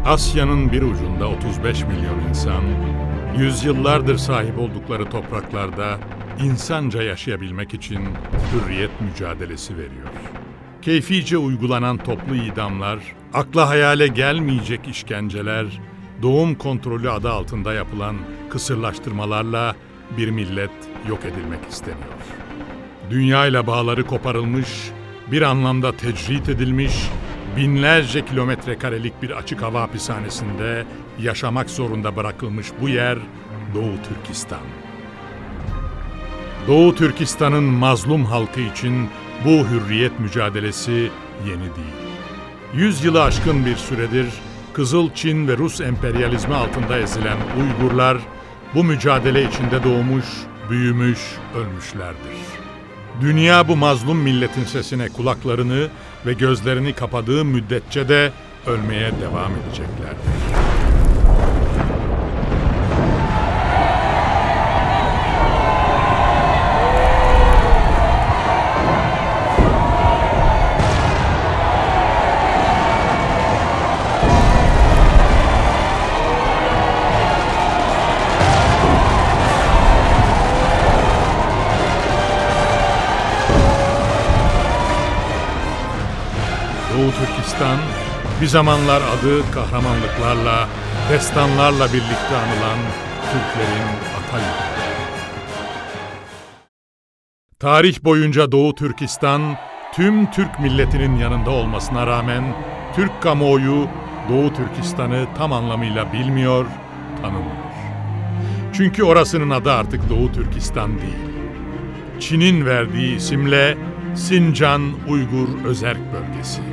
Asya'nın bir ucunda 35 milyon insan, yüzyıllardır sahip oldukları topraklarda insanca yaşayabilmek için hürriyet mücadelesi veriyor. Keyfice uygulanan toplu idamlar, akla hayale gelmeyecek işkenceler, doğum kontrolü adı altında yapılan kısırlaştırmalarla bir millet yok edilmek isteniyor. Dünyayla bağları koparılmış, bir anlamda tecrit edilmiş, binlerce kilometre karelik bir açık hava hapishanesinde yaşamak zorunda bırakılmış bu yer Doğu Türkistan. Doğu Türkistan'ın mazlum halkı için bu hürriyet mücadelesi yeni değil. 100 yılı aşkın bir süredir Kızıl Çin ve Rus emperyalizmi altında ezilen Uygurlar bu mücadele içinde doğmuş, büyümüş, ölmüşlerdir. Dünya bu mazlum milletin sesine kulaklarını ve gözlerini kapadığı müddetçe de ölmeye devam edeceklerdir. Doğu Türkistan, bir zamanlar adı kahramanlıklarla, destanlarla birlikte anılan Türklerin ata yurdu. Tarih boyunca Doğu Türkistan, tüm Türk milletinin yanında olmasına rağmen Türk kamuoyu Doğu Türkistan'ı tam anlamıyla bilmiyor, tanımıyor. Çünkü orasının adı artık Doğu Türkistan değil. Çin'in verdiği isimle Sincan Uygur Özerk Bölgesi.